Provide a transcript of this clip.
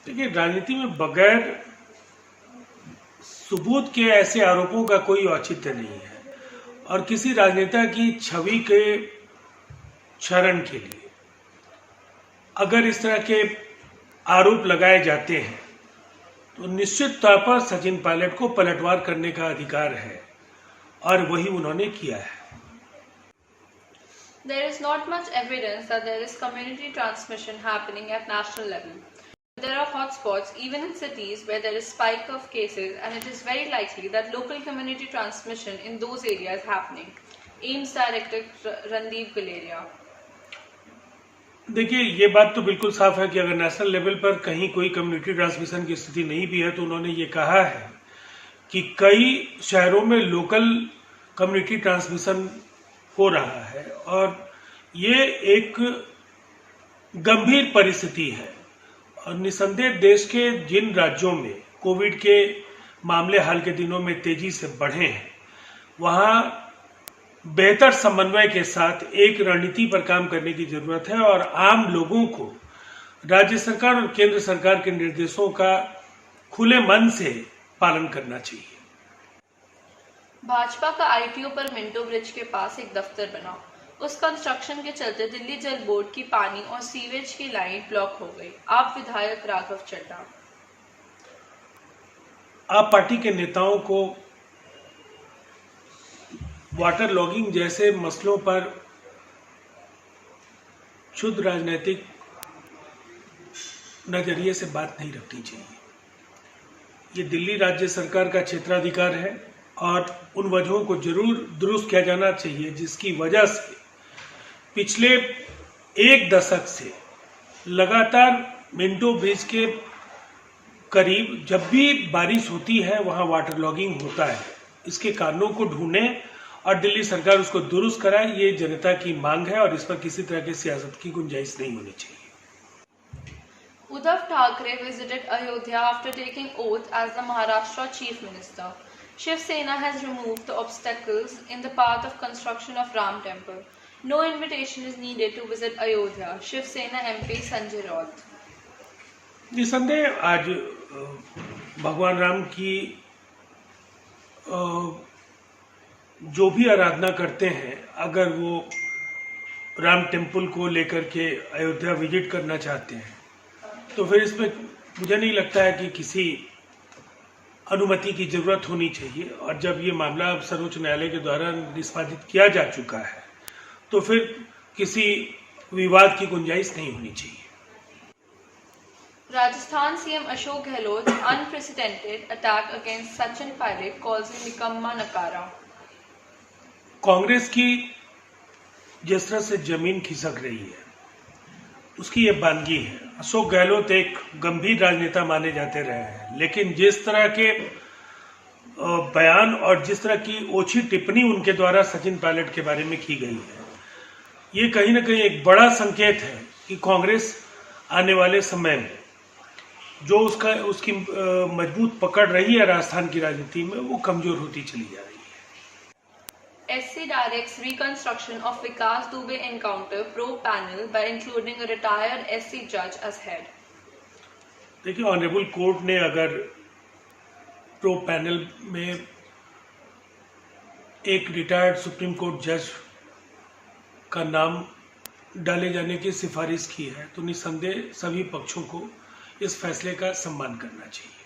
देखिए, राजनीति में बगैर सबूत के ऐसे आरोपों का कोई औचित्य नहीं है और किसी राजनेता की छवि के क्षरण के लिए अगर इस तरह के आरोप लगाए जाते हैं तो निश्चित तौर पर सचिन पायलट को पलटवार करने का अधिकार है और वही उन्होंने किया है। There is not much evidence that there is community transmission happening at national level. There are hotspots even in cities where there is spike of cases, and it is very likely that local community transmission in those areas is happening. AIIMS Director Randeep Guleria. देखिए, ये बात तो बिल्कुल साफ है कि अगर national level पर कहीं कोई कम्युनिटी ट्रांसमिशन की स्थिति नहीं भी है तो उन्होंने ये कहा है कि कई शहरों में लोकल कम्युनिटी ट्रांसमिशन हो रहा है और ये एक गंभीर परिस्थिति है और निसंदेह देश के जिन राज्यों में कोविड के मामले हाल के दिनों में तेजी से बढ़े हैं वहाँ बेहतर समन्वय के साथ एक रणनीति पर काम करने की जरूरत है और आम लोगों को राज्य सरकार और केंद्र सरकार के निर्देशों का खुले मन से पालन करना चाहिए। भाजपा का आईटीओ पर मिंटो ब्रिज के पास एक दफ्तर बना। उस कंस्ट्रक्शन के चलते दिल्ली जल बोर्ड की पानी और सीवेज की लाइन ब्लॉक हो गई। आप विधायक राघव चड्ढा। आप पार्टी के नेताओं को वाटर लॉगिंग जैसे मसलों पर शुद्ध राजनीतिक नजरिए से बात नहीं रखनी चाहिए। ये दिल्ली राज्य सरकार का क्षेत्राधिकार है और उन वजहों को जरूर दुरुस्त किया जाना चाहिए जिसकी वजह से पिछले एक दशक से लगातार मिंटो ब्रिज के करीब जब भी बारिश होती है वहां वाटर लॉगिंग होता है। इसके कारणों को ढूंढें और दिल्ली सरकार उसको दुरुस्त कराए, ये जनता की मांग है और इस पर किसी तरह की सियासत की गुंजाइश नहीं होनी चाहिए। Uddhav Thackeray visited Ayodhya after taking oath as the Maharashtra Chief Minister. Shiv Sena has removed the obstacles in the path of construction of Ram Temple. No invitation is needed to visit Ayodhya. Shiv Sena MP Sanjay Raut. निसंदेह आज भगवान राम की जो भी आराधना करते हैं, अगर वो राम टेम्पल को लेकर के अयोध्या विजिट करना चाहते हैं तो फिर इसमें मुझे नहीं लगता है कि किसी अनुमति की जरूरत होनी चाहिए और जब ये मामला सर्वोच्च न्यायालय के द्वारा निष्पादित किया जा चुका है तो फिर किसी विवाद की गुंजाइश नहीं होनी चाहिए। Rajasthan CM Ashok Gehlot unprecedented attack against Sachin Pilot calls him निकम्मा नकारा। कांग्रेस की जिस तरह से जमीन खिसक रही है उसकी ये बानगी है। अशोक गहलोत एक गंभीर राजनेता माने जाते रहे हैं, लेकिन जिस तरह के बयान और जिस तरह की ओछी टिप्पणी उनके द्वारा सचिन पायलट के बारे में की गई है, ये कहीं ना कहीं एक बड़ा संकेत है कि कांग्रेस आने वाले समय में जो उसकी मजबूत पकड़ रही है राजस्थान की राजनीति में वो कमजोर होती चली जा रही है। SC directs reconstruction of Vikas Dubey encounter probe panel by including a retired SC judge as head. देखिए, ऑनरेबल कोर्ट ने अगर प्रोब पैनल में एक रिटायर्ड सुप्रीम कोर्ट जज का नाम डाले जाने की सिफारिश की है तो निस्संदेह सभी पक्षों को इस फैसले का सम्मान करना चाहिए।